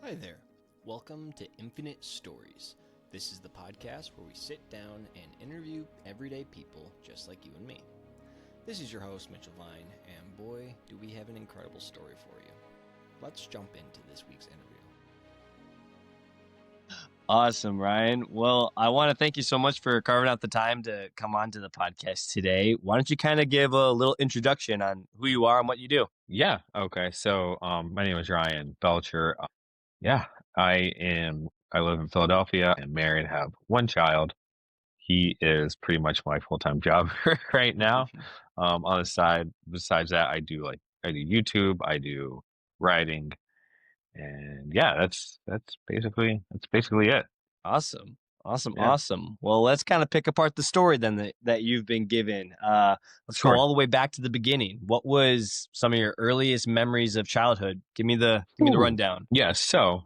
Hi there. Welcome to Infinite Stories. This is the podcast where we sit down and interview everyday people just like you and me. This is your host, Mitchell Vine, and boy, do we have an incredible story for you. Let's jump into this week's interview. Awesome, Ryan. Well, I want to thank you so much for carving out the time to come on to the podcast today. Why don't you kind of give a little introduction on who you are and what you do? Yeah. Okay. So, my name is Ryan Belcher. Yeah, I live in Philadelphia and married, have one child. He is pretty much my full-time job right now. On the side, besides that, I do YouTube, I do writing, and yeah, that's basically it. Awesome. Yeah. Awesome. Well, let's kind of pick apart the story then that you've been given. Let's go Sure. all the way back to the beginning. What was some of your earliest memories of childhood? Give me the Ooh. rundown. Yeah. So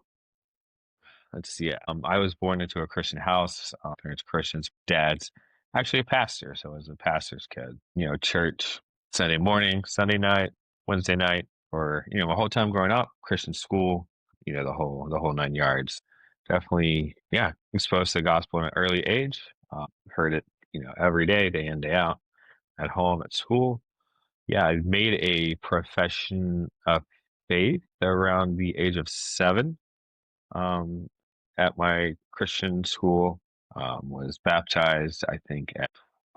let's see. I was born into a Christian house. Parents Christians. Dad's actually a pastor, so I was a pastor's kid. Church Sunday morning, Sunday night, Wednesday night, or my whole time growing up, Christian school. The whole 9 yards. Definitely, yeah, exposed to the gospel at an early age. Heard it, every day, day in, day out, at home, at school. Yeah, I made a profession of faith around the age of 7. um, at my Christian school. Was baptized, I think,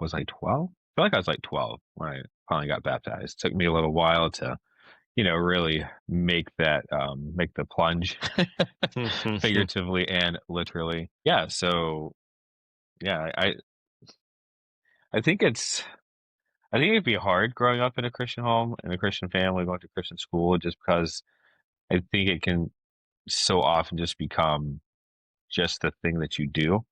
was I 12? I feel like I was like 12 when I finally got baptized. Took me a little while to, really make the plunge, figuratively and literally. Yeah. So, yeah, I think I think it'd be hard growing up in a Christian home, in a Christian family, going to Christian school, just because I think it can so often just become just the thing that you do.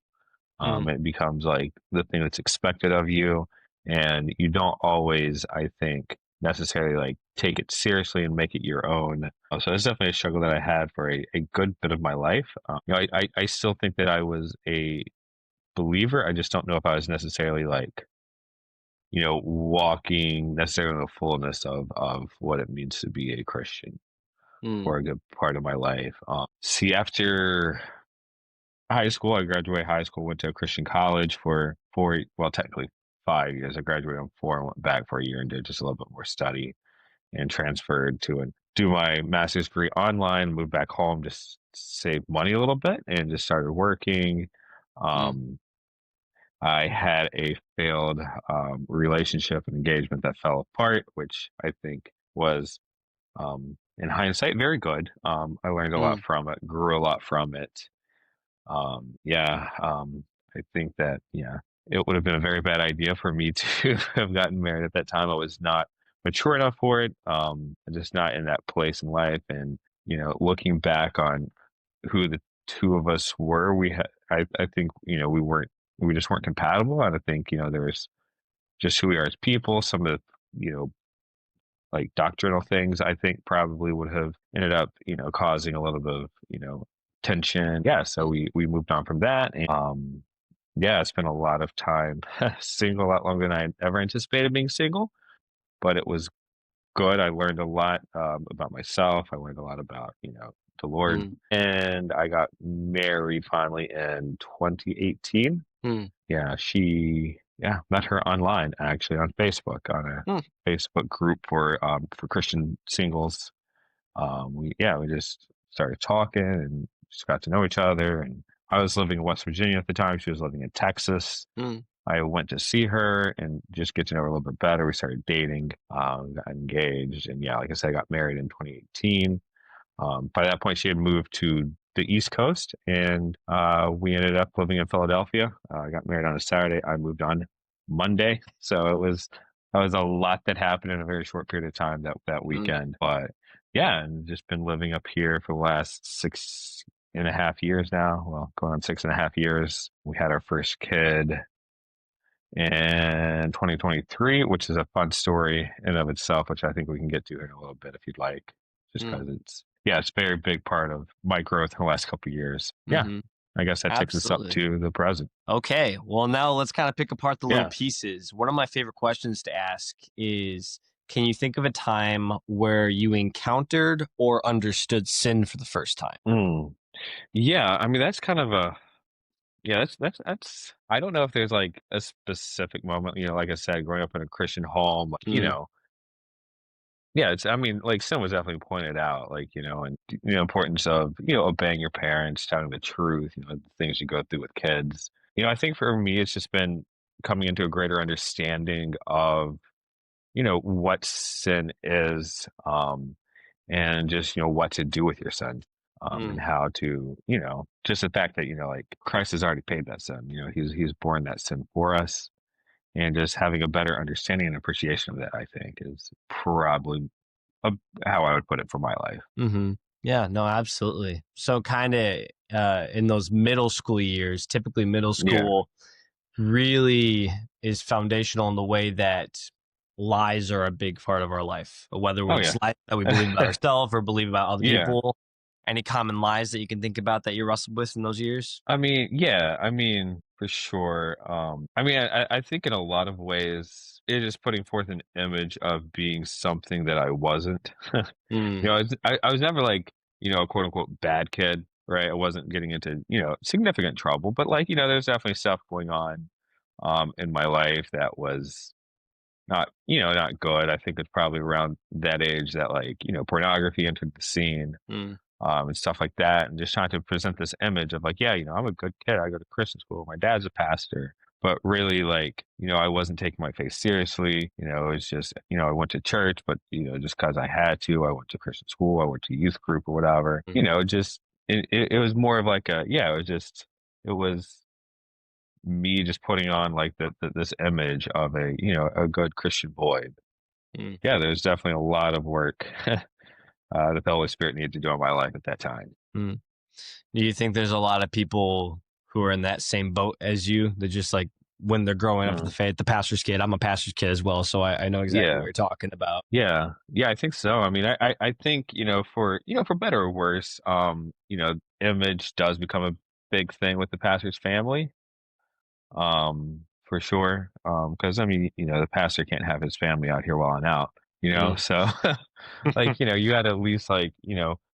It becomes like the thing that's expected of you, and you don't always, I think, necessarily like take it seriously and make it your own. So it's definitely a struggle that I had for a good bit of my life. I still think that I was a believer. I just don't know if I was necessarily like, walking necessarily in the fullness of what it means to be a Christian for a good part of my life. See, after high school, I graduated high school, went to a Christian college for 4, well, technically 5 years. I graduated in 4 and went back for a year and did just a little bit more study, and transferred to and do my master's degree online, moved back home, just save money a little bit and just started working. Um, I had a failed relationship and engagement that fell apart, which I think was, in hindsight, very good. I learned a lot from it, grew a lot from it. I think that, yeah, it would have been a very bad idea for me to have gotten married at that time. I was not mature enough for it. Just not in that place in life. And, looking back on who the two of us were, I think, we just weren't compatible. And I think, there was just who we are as people, some of the, like doctrinal things, I think probably would have ended up, causing a little bit of, tension. Yeah. So we moved on from that. And, yeah, I spent a lot of time single, a lot longer than I ever anticipated being single, but it was good. I learned a lot about myself. I learned a lot about, the Lord. And I got married finally in 2018. Yeah, met her online, actually, on Facebook, on a Facebook group for Christian singles. We just started talking and just got to know each other. And I was living in West Virginia at the time. She was living in Texas. I went to see her and just get to know her a little bit better. We started dating, got engaged, and yeah, like I said, I got married in 2018. By that point, she had moved to the East Coast, and we ended up living in Philadelphia. I got married on a Saturday. I moved on Monday, so that was a lot that happened in a very short period of time that weekend. But yeah, and just been living up here for the last 6.5 years now. Well, going on 6.5 years. We had our first kid in 2023, which is a fun story in and of itself, which I think we can get to in a little bit if you'd like, just because it's a very big part of my growth in the last couple of years. Yeah, I guess that takes us up to the present. Okay, well, now let's kind of pick apart the little pieces. One of my favorite questions to ask is can you think of a time where you encountered or understood sin for the first time? Mm. Yeah, I mean, that's kind of a yeah, that's I don't know if there's like a specific moment, like I said, growing up in a Christian home, like, Mm, yeah, I mean, like sin was definitely pointed out, like, and importance of, obeying your parents, telling the truth, the things you go through with kids. I think for me it's just been coming into a greater understanding of, what sin is, and just, what to do with your sin. And mm, how to, just the fact that, like Christ has already paid that sin, he's borne that sin for us. And just having a better understanding and appreciation of that, I think, is probably uh, how I would put it for my life. mm-hmm. Yeah, no, absolutely. So kind of in those middle school years, typically middle Yeah. school really is foundational in the way that lies are a big part of our life, whether Oh it's yeah. lies that we believe about ourselves or believe about other Yeah. people. Any common lies that you can think about that you wrestled with in those years? I mean, yeah. I mean, for sure. I mean, I think in a lot of ways, it is putting forth an image of being something that I wasn't. Mm, I was never like, a quote unquote bad kid, right? I wasn't getting into, significant trouble, but like, there's definitely stuff going on, in my life that was not good. I think it's probably around that age that like, pornography entered the scene, mm, and stuff like that, and just trying to present this image of like, yeah, I'm a good kid. I go to Christian school. My dad's a pastor, but really, like, I wasn't taking my faith seriously. It's just, I went to church, but just because I had to, I went to Christian school. I went to youth group or whatever. mm, Just it was more of like it was me just putting on like this image of a good Christian boy. mm, Yeah, there's definitely a lot of work that the Holy Spirit needed to do in my life at that time. mm. Do you think there's a lot of people who are in that same boat as you that just like when they're growing up in the Mm. faith, the pastor's kid, I'm a pastor's kid as well, so I know exactly what Yeah, you're talking about. yeah, I think so. I mean, I think for better or worse, image does become a big thing with the pastor's family, for sure. Because I mean, the pastor can't have his family out here while I'm out, Mm. so like, you got to at least like,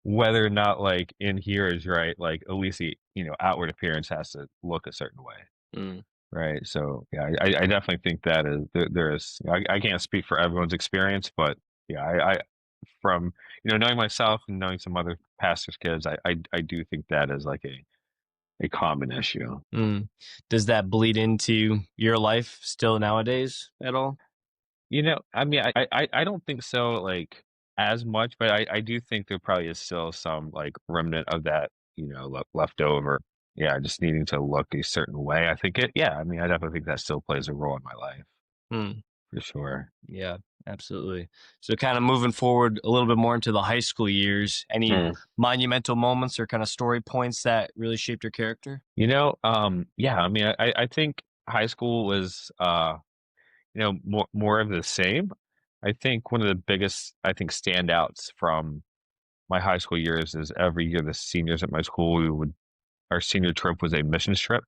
whether or not like in here is right, like at least the, outward appearance has to look a certain way. Mm. Right. So yeah, I definitely think that is there is I can't speak for everyone's experience, but yeah, I from knowing myself and knowing some other pastors' kids, I do think that is like a common issue. Mm. Does that bleed into your life still nowadays at all? I mean, I don't think so like as much, but I do think there probably is still some like remnant of that, left over. Yeah, just needing to look a certain way. I think yeah, I mean, I definitely think that still plays a role in my life Mm. for sure. Yeah, absolutely. So kind of moving forward a little bit more into the high school years, any monumental moments or kind of story points that really shaped your character? Yeah, I mean, I think high school was, more of the same. I think one of the biggest, I think, standouts from my high school years is every year the seniors at my school, our senior trip was a mission trip,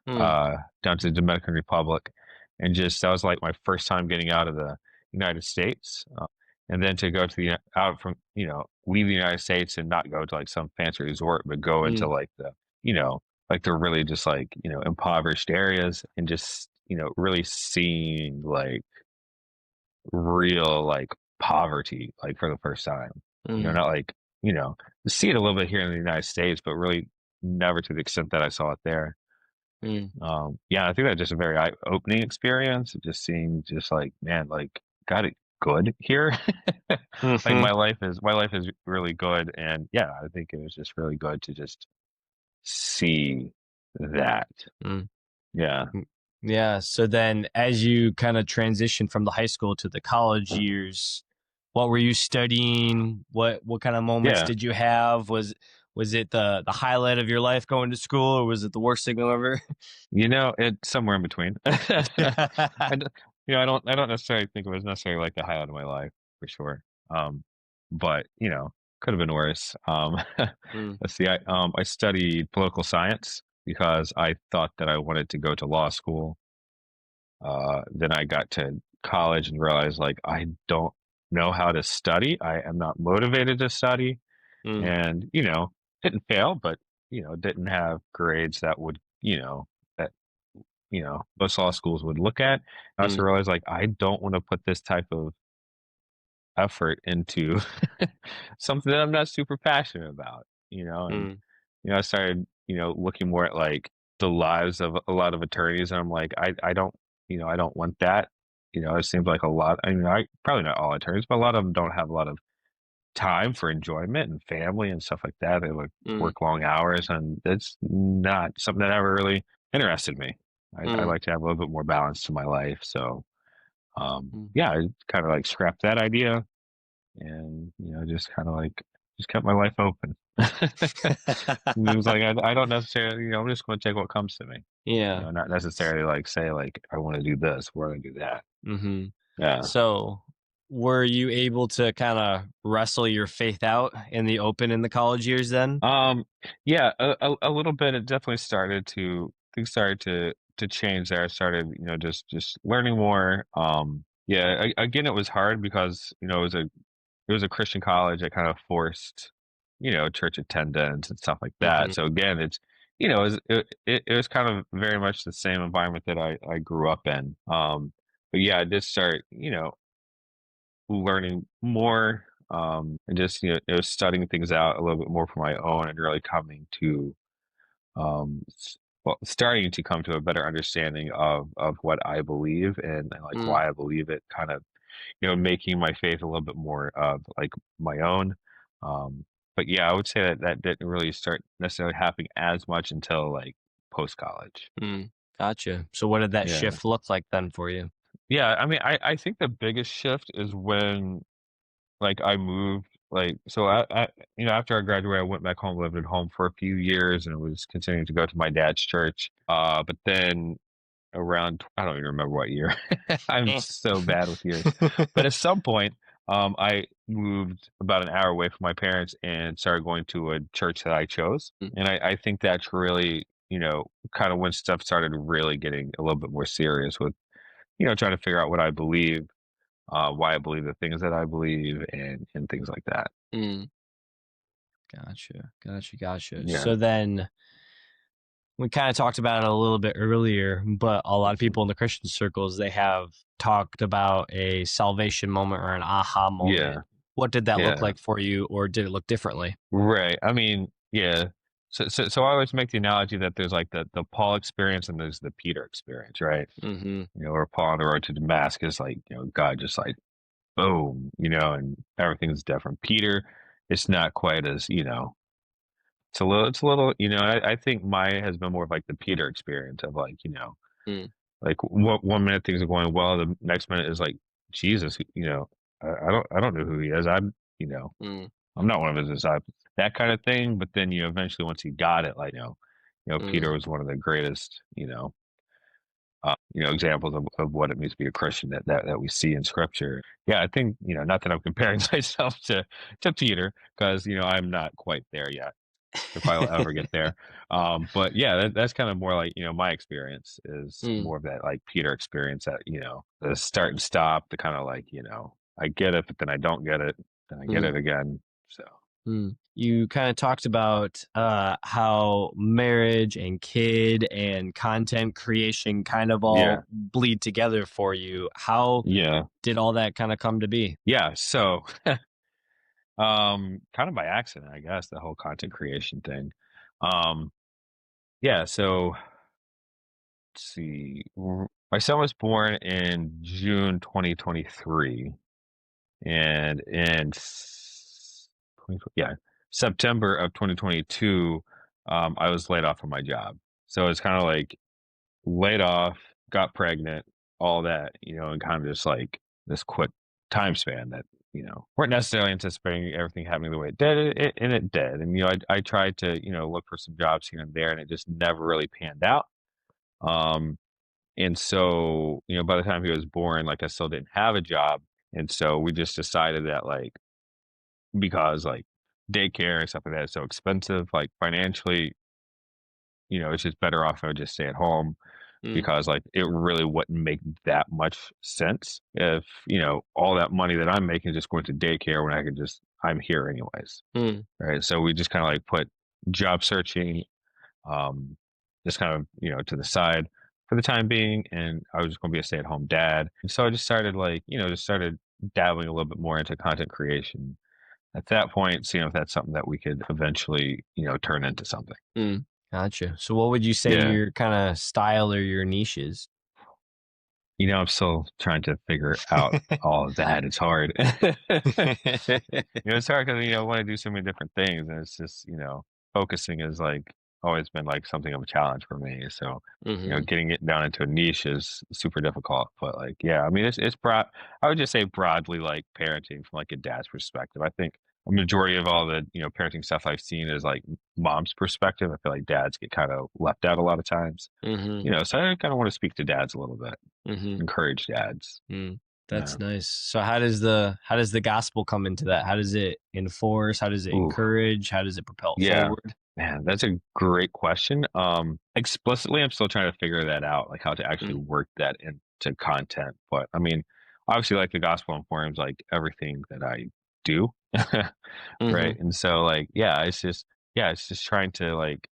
Mm. uh, down to the Dominican Republic, and just that was like my first time getting out of the United States, and then to go to the out from leave the United States and not go to like some fancy resort, but go into Mm. like the really just like impoverished areas and just really seeing like real like poverty like for the first time. Mm. Not like see it a little bit here in the United States, but really never to the extent that I saw it there. Mm. Yeah, I think that's just a very eye-opening experience. Just seeing, just like, man, like, got it good here. Like Hmm. my life is really good, and yeah, I think it was just really good to just see that. Mm. Yeah. Mm. Yeah. So then, as you kind of transition from the high school to the college years, what were you studying? What kind of moments Yeah. did you have? Was it the highlight of your life going to school, or was it the worst thing ever? It's somewhere in between. I, d- I don't necessarily think it was necessarily like the highlight of my life for sure. But could have been worse. Mm. Let's see. I studied political science because I thought that I wanted to go to law school. Then I got to college and realized like I don't. know how to study. I am not motivated to study, Mm, and didn't fail, but didn't have grades that would that most law schools would look at. I also mm, realized like I don't want to put this type of effort into something that I'm not super passionate about, and mm, I started, looking more at like the lives of a lot of attorneys, and I'm like, I don't, I don't want that. It seems like a lot. I mean, I probably not all attorneys, but a lot of them don't have a lot of time for enjoyment and family and stuff like that. They like mm, work long hours, and it's not something that ever really interested me. I mm, like to have a little bit more balance to my life. So, mm. yeah, I kind of like scrapped that idea and just kind of like just kept my life open. It was like I don't necessarily, I'm just going to take what comes to me. Yeah. Not necessarily like say like I want to do this, we're going to do that. Hmm. Yeah. So, were you able to kind of wrestle your faith out in the open in the college years then? Um. Yeah. A little bit. It definitely started to things started to change there. I started, just learning more. Yeah. Again, it was hard because it was a Christian college that kind of forced, church attendance and stuff like that. Hmm. So again, it's, it was kind of very much the same environment that I grew up in. But yeah, I did start, learning more, and just, studying things out a little bit more for my own and really coming to, well, starting to come to a better understanding of what I believe and like Mm, why I believe it, kind of making my faith a little bit more of like my own. Um, but yeah, I would say that that didn't really start necessarily happening as much until like post college. mm. Gotcha. So, what did that Yeah. shift look like then for you? Yeah. I mean, I think the biggest shift is when like I moved, like, so after I graduated, I went back home, lived at home for a few years and was continuing to go to my dad's church. But then around I don't even remember what year. I'm Eh. so bad with years. But at some point, I moved about an hour away from my parents and started going to a church that I chose. Mm, And I think that's really, kind of when stuff started really getting a little bit more serious with, trying to figure out what I believe, why I believe the things that I believe and things like that. mm. Gotcha. Gotcha. Gotcha. Yeah. So then we kind of talked about it a little bit earlier, but a lot of people in the Christian circles, they have talked about a salvation moment or an aha moment. Yeah. What did that look Yeah. like for you, or did it look differently? Right. I mean, yeah. So I always make the analogy that there's like the Paul experience and there's the Peter experience, right? Mm-hmm. Where Paul on the road to Damascus, like, God just like boom, and everything's different. Peter, it's not quite as, it's a little, I think Maya has been more of like the Peter experience of like, Mm, like one minute things are going well, the next minute is like Jesus, I don't know who he is. mm, I'm not one of his disciples, that kind of thing. But then, eventually once he got it, like, Peter mm, was one of the greatest, examples of what it means to be a Christian that we see in Scripture. Yeah, I think not that I'm comparing myself to Peter because I'm not quite there yet. If I'll ever get there, but yeah, that's kind of more like my experience is mm, more of that like Peter experience that the start and stop, the kind of like I get it, but then I don't get it, then I get mm, it again. So mm. You kind of talked about how marriage and kid and content creation kind of yeah, all bleed together for you. How yeah, did all that kind of come to be? yeah. So kind of by accident, I guess, the whole content creation thing. Um, yeah. So let's see. My son was born in June 2023, and yeah, September of 2022, I was laid off from my job. So it's kind of like laid off, got pregnant, all that, and kind of just like this quick time span that weren't necessarily anticipating everything happening the way it did, and it did. And I tried to look for some jobs here and there, and it just never really panned out. Um, and so by the time he was born, like I still didn't have a job, and so we just decided that like because like daycare and stuff like that is so expensive, like financially, it's just better off if I would just stay at home. because like it really wouldn't make that much sense if, all that money that I'm making is just going to daycare when I'm here anyways. Mm. Right. So we just kind of like put job searching, um, just kind of, to the side for the time being. And I was just going to be a stay-at-home dad. And so I just started started dabbling a little bit more into content creation. At that point, seeing if that's something that we could eventually, turn into something. Mm. Gotcha. So what would you say Yeah. your kind of style or your niche is? I'm still trying to figure out all of that. It's hard. It's hard because, I want to do so many different things. And it's just, focusing is like always been like something of a challenge for me. So, Mm-hmm. getting it down into a niche is super difficult. But like, yeah, I mean, it's broad. I would just say broadly like parenting from like a dad's perspective. I think a majority of all the, parenting stuff I've seen is like mom's perspective. I feel like dads get kind of left out a lot of times. Mm-hmm. So I kind of want to speak to dads a little bit, Mm-hmm. encourage dads. Mm. Yeah. That's nice. So how does the gospel come into that? How does it enforce? How does it Ooh, encourage? How does it propel yeah, forward? man, that's a great question. Explicitly, I'm still trying to figure that out, like how to actually Mm. work that into content. But I mean, obviously, like the gospel informs like everything that I do, right? Mm-hmm. And so, like, it's just trying to like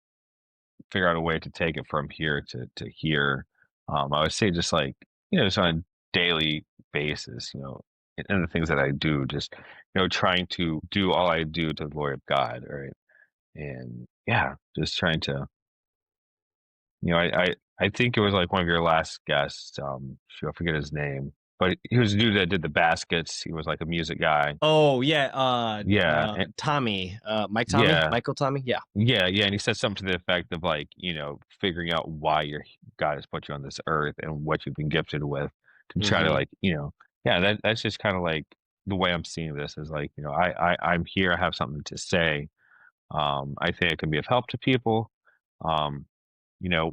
figure out a way to take it from here to here. I would say just like just on a daily basis, and the things that I do, just trying to do all I do to the glory of God, right? And yeah, just trying to, I think it was like one of your last guests. Shoot, I forget his name, but he was a dude that did the baskets. He was like a music guy. Oh yeah, Yeah, Tommy, yeah, Michael Tommy, yeah. yeah. And he said something to the effect of like, figuring out why your God has put you on this earth and what you've been gifted with to try to Mm-hmm. like, yeah, that's just kind of like the way I'm seeing this is like, I'm here. I have something to say. I think it can be of help to people. Um,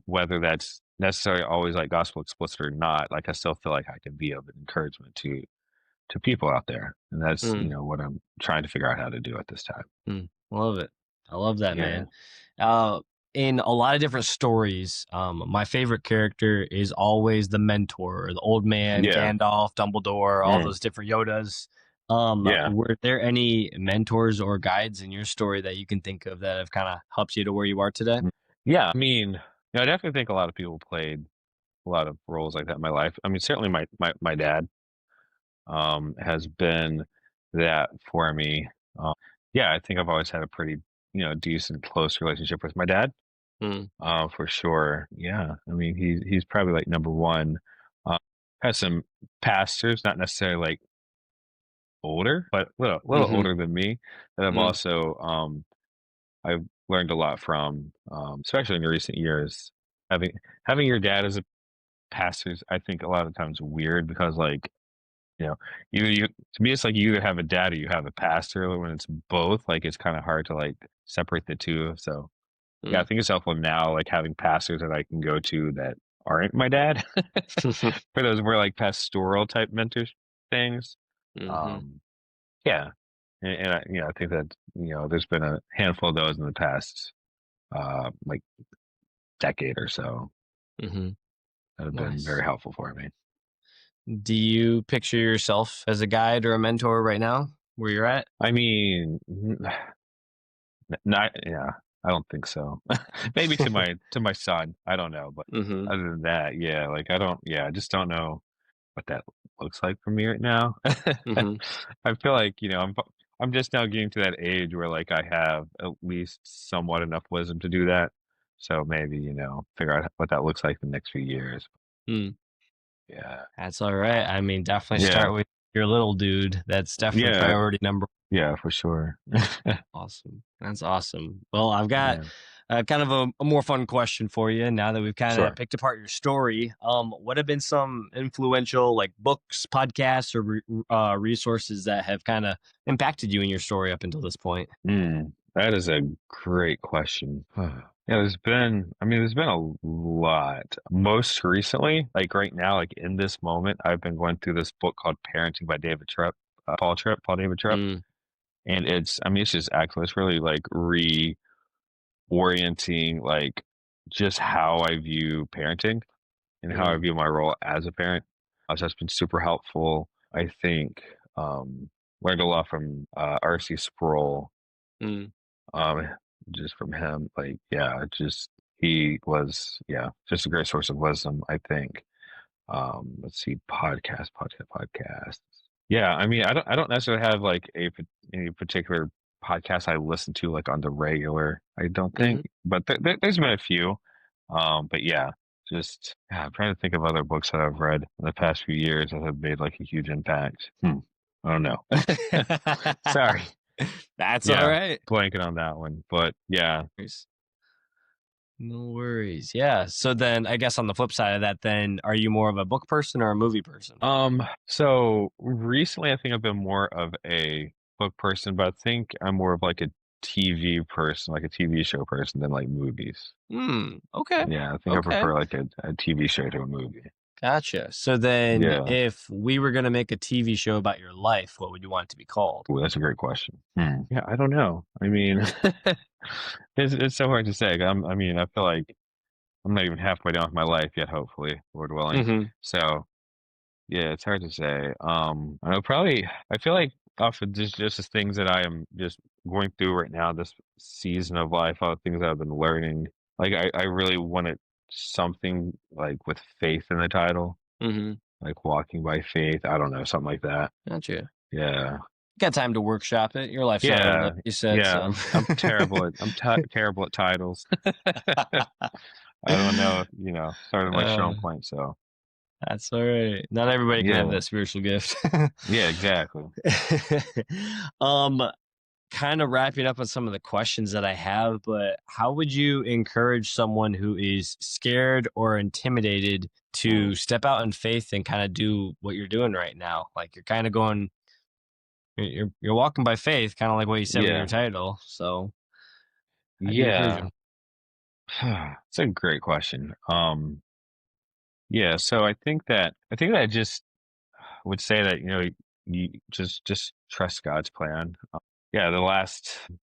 whether that's necessarily always like gospel explicit or not, like I still feel like I can be of an encouragement to people out there. And that's, Mm. what I'm trying to figure out how to do at this time. Mm. Love it. I love that, Yeah. man. Uh, in a lot of different stories, my favorite character is always the mentor, or the old man, Yeah. Gandalf, Dumbledore, all Mm, those different Yodas. yeah. Were there any mentors or guides in your story that you can think of that have kind of helped you to where you are today? Yeah. I mean, I definitely think a lot of people played a lot of roles like that in my life. I mean, certainly my dad, has been that for me. Um, yeah, I think I've always had a pretty, decent, close relationship with my dad. Mm. For sure. Yeah. I mean, he's probably like number one. Uh, has some pastors, not necessarily like older, but little Mm-hmm. older than me that I've Mm. also I've learned a lot from, especially in recent years. Having having your dad as a pastor is, I think, a lot of times weird because like, you know, you to me it's like you either have a dad or you have a pastor. When it's both, like it's kind of hard to like separate the two. So yeah, I Mm. think it's helpful now, like having pastors that I can go to that aren't my dad for those more like pastoral type mentors things. Mm-hmm. Um, yeah, and I think that there's been a handful of those in the past, like decade or so Mm-hmm. that have been Nice. very helpful for me. Do you picture yourself as a guide or a mentor right now, where you're at? I mean, not yeah, I don't think so. Maybe to my son, I don't know, but Mm-hmm. other than that, yeah, like I just don't know what that looks like for me right now. Mm-hmm. I feel like, I'm just now getting to that age where like I have at least somewhat enough wisdom to do that. So maybe, figure out what that looks like the next few years. Mm. Yeah. That's all right. I mean, definitely Yeah. start with your little dude. That's definitely Yeah. priority number. Yeah, for sure. Awesome. That's awesome. Well, I've got Yeah. kind of a more fun question for you now that we've kind of Sure. picked apart your story. What have been some influential like books, podcasts, or resources that have kind of impacted you in your story up until this point? That is a great question. Yeah, there's been a lot. Most recently, like right now, like in this moment, I've been going through this book called Parenting by David Tripp, Paul David Tripp. Mm. And it's just excellent. It's really like reorienting, like just how I view parenting. and how I view my role as a parent. So that's been super helpful. I think learned a lot from R.C. Sproul, Mm. um, just from him. Like, yeah, just he was, yeah, just a great source of wisdom, I think. Let's see, podcasts. Yeah, I mean, I don't necessarily have like any particular podcast I listen to like on the regular. I don't Hmm. think, but there's been a few. But yeah, just I'm trying to think of other books that I've read in the past few years that have made like a huge impact. I don't know. Sorry. That's all Yeah, right. blanking on that one. But yeah, No worries. Yeah. So then I guess on the flip side of that, then are you more of a book person or a movie person? So recently I think I've been more of a book person, but I think I'm more of like a TV person, like a TV show person than like movies. Okay. Yeah, I think I Okay. prefer like a TV show to a movie. Gotcha. So then Yeah. if we were going to make a TV show about your life, what would you want it to be called? Ooh, that's a great question. Yeah, I don't know. I mean, it's so hard to say. I mean, I feel like I'm not even halfway down with my life yet, hopefully, Lord willing. Mm-hmm. So yeah, it's hard to say. I know probably I feel like off of just the things that I am just going through right now, this season of life, all the things that I've been learning. Like I really wanted something like with faith in the title, Mm-hmm. like walking by faith. I don't know, something like that. Gotcha. Yeah. Got time to workshop it. Your life's not old, Yeah. like you said, Yeah. so. I'm terrible at terrible at titles. I don't know if, sort of my Uh, strong point, so that's all right. Not everybody can have yeah. that spiritual gift. Yeah, exactly. um, kind of wrapping up on some of the questions that I have, but how would you encourage someone who is scared or intimidated to step out in faith and kind of do what you're doing right now? Like you're kind of going, you're walking by faith, kind of like what you said with your Yeah. title. So how do you encourage Yeah. them? It's a great question. Yeah, so I think that I just would say that, you just trust God's plan. Yeah,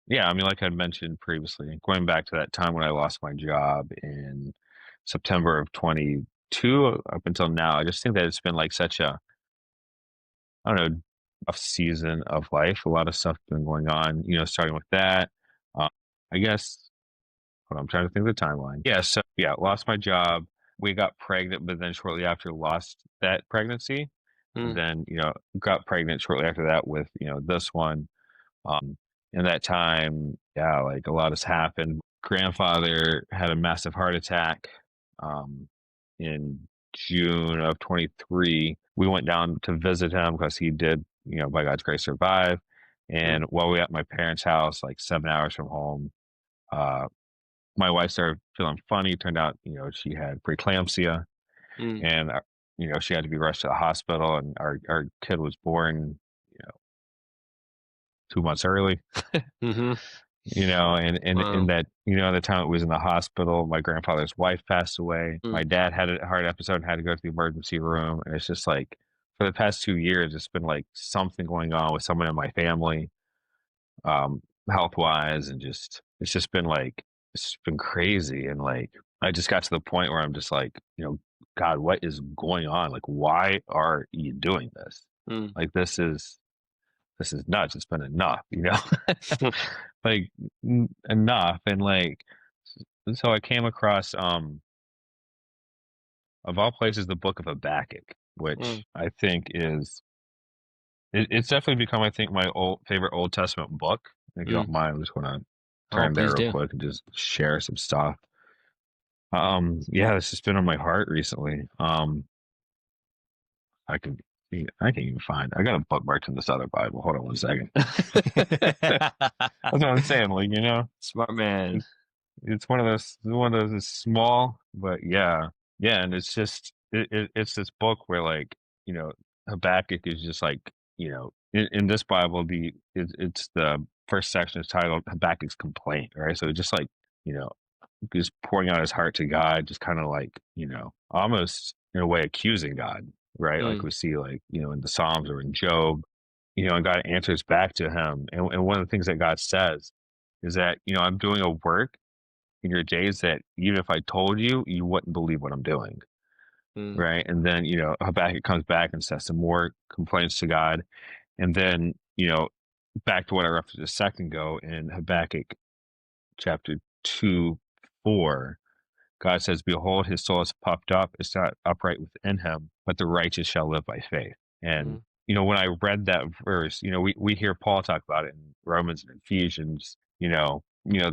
yeah, I mean, like I mentioned previously, going back to that time when I lost my job in September of 22 up until now, I just think that it's been like such a, I don't know, tough season of life. A lot of stuff been going on, starting with that. Uh, I guess I'm trying to think of the timeline. Yeah, so yeah, lost my job. We got pregnant, but then shortly after lost that pregnancy. And Mm, then, got pregnant shortly after that with, this one. Um, in that time, yeah, like a lot has happened. Grandfather had a massive heart attack um, in June of 23. We went down to visit him because he did, by God's grace, survive. mm, And while we were at my parents' house, like 7 hours from home, uh, my wife started feeling funny. Turned out, she had preeclampsia, mm, and she had to be rushed to the hospital. And our kid was born, you know, 2 months early. mm-hmm. And Wow. that, the time it was in the hospital, my grandfather's wife passed away. Mm, My dad had a heart episode and had to go to the emergency room. And it's just like for the past 2 years, it's been like something going on with someone in my family, health wise, and just it's just been like it's been crazy. And like I just got to the point where I'm just like, God, what is going on? Like, why are you doing this? mm, Like this is nuts. It's been enough. Like enough. And like so I came across of all places the book of Habakkuk, which mm. I think it's definitely become, I think, my old favorite Old Testament book. If you Mm. don't mind, I'm just gonna Oh, turn there please real do. quick and just share some stuff. Yeah, it's just been on my heart recently. I can I can't even find. I got a bookmark in this other Bible. Hold on one second. That's what I'm saying. Like, Smart man. it's one of those is small, but yeah, yeah, and it's just it's this book where like Habakkuk is just like in this Bible it's the first section is titled Habakkuk's complaint, right? So it's just like you know just pouring out his heart to God, just kind of like almost in a way accusing God, right? Like Mm, we see like in the Psalms or in Job, and God answers back to him, and one of the things that God says is that I'm doing a work in your days that even if I told you, you wouldn't believe what I'm doing. right? And then, Habakkuk comes back and says some more complaints to God. And then, back to what I referenced a second ago in Habakkuk chapter 2, 4, God says, "Behold, his soul is puffed up, it's not upright within him, but the righteous shall live by faith." And, when I read that verse, we hear Paul talk about it in Romans and Ephesians, the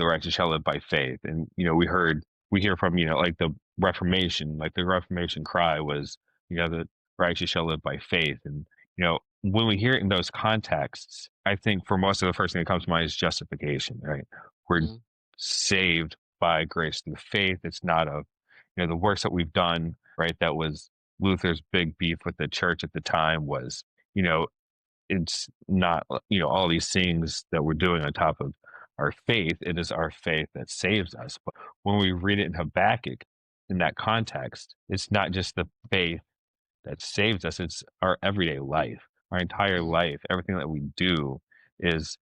righteous shall live by faith. And, we hear from, like the Reformation cry was, the righteous shall live by faith. And, when we hear it in those contexts, I think for most of the first thing that comes to mind is justification, right? We're saved by grace through faith. It's not of, the works that we've done, right? That was Luther's big beef with the church at the time was, you know, it's not, all these things that we're doing on top of our faith. It is our faith that saves us. But when we read it in Habakkuk in that context, it's not just the faith that saves us. It's our everyday life, our entire life. Everything that we do is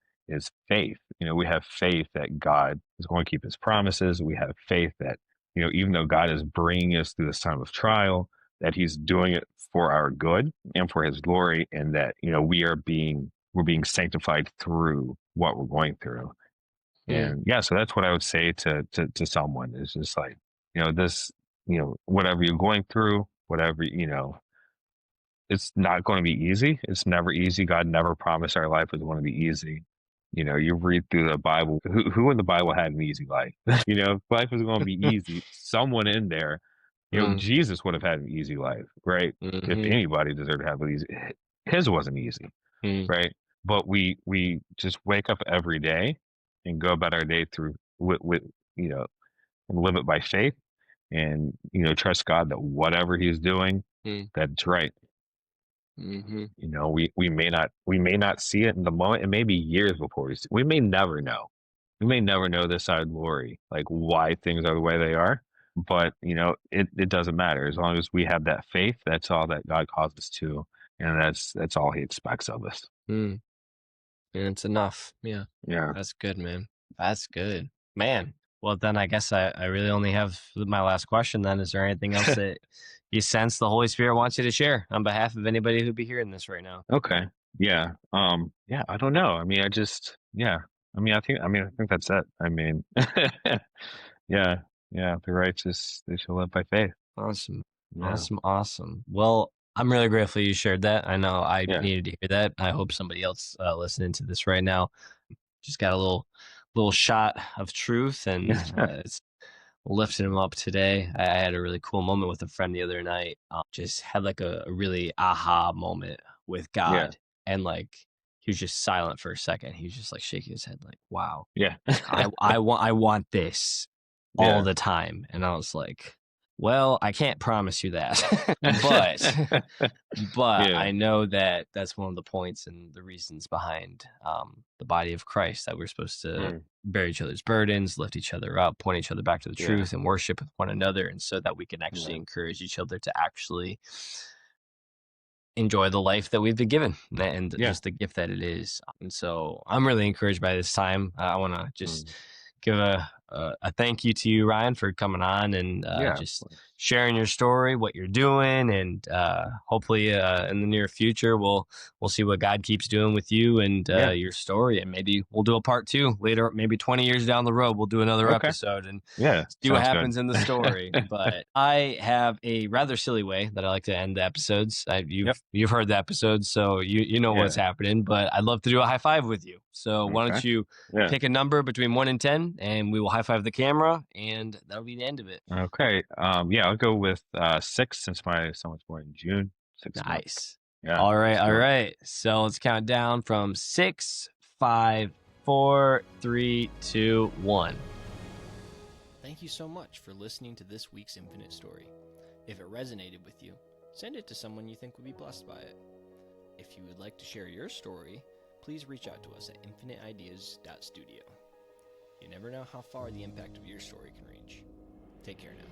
faith. We have faith that God is going to keep his promises. We have faith that, even though God is bringing us through this time of trial, that he's doing it for our good and for his glory, and that, we're being sanctified through what we're going through. And yeah, so that's what I would say to someone is just like, this, whatever you're going through, whatever, it's not going to be easy. It's never easy. God never promised our life was going to be easy. You read through the Bible. Who in the Bible had an easy life? If life was going to be easy, someone in there, Jesus would have had an easy life, right? If anybody deserved to have it easy, his wasn't easy, right? But we just wake up every day and go about our day through with and live it by faith, and trust God that whatever he's doing, that's right. We may not see it in the moment. It may be years before we may never know. We may never know this side of glory, like why things are the way they are. But it doesn't matter as long as we have that faith. That's all that God calls us to, and that's all he expects of us. And it's enough. Yeah. Yeah. That's good, man. That's good, man. Well, then I guess I really only have my last question. Then, is there anything else that you sense the Holy Spirit wants you to share on behalf of anybody who'd be hearing this right now? Okay. Yeah. Yeah. I don't know. I mean, yeah. I think that's it. Yeah. Yeah. The righteous, they shall live by faith. Awesome. Yeah. Awesome. Well, I'm really grateful you shared that. I know I Yeah. needed to hear that. I hope somebody else listening to this right now just got a little shot of truth, and it's lifting him up today. I had a really cool moment with a friend the other night. Just had like a really aha moment with God, and like he was just silent for a second. He was just like shaking his head, like, "Wow, Yeah. I want this all the time." And I was like, "Well, I can't promise you that, but I know that that's one of the points and the reasons behind the body of Christ, that we're supposed to bear each other's burdens, lift each other up, point each other back to the truth, and worship with one another, and so that we can actually encourage each other to actually enjoy the life that we've been given, and just the gift that it is." And so I'm really encouraged by this time. I want to just give a thank you to you, Ryan, for coming on and just sharing your story, what you're doing, and hopefully in the near future we'll see what God keeps doing with you and your story, and maybe we'll do a part 2 later, maybe 20 years down the road. We'll do another episode and see what happens in the story. But I have a rather silly way that I like to end the episodes. You've heard the episodes, so you know what's happening. But I'd love to do a high five with you. So why don't you pick a number between 1 and 10, and we will high five the camera, and that'll be the end of it. Okay. I'll go with 6 since my son was born in June. 6 Nice. months. Yeah. All right. So let's count down from 6, 5, 4, 3, 2, 1. Thank you so much for listening to this week's Infinite Story. If it resonated with you, send it to someone you think would be blessed by it. If you would like to share your story, please reach out to us at infiniteideas.studio. You never know how far the impact of your story can reach. Take care now.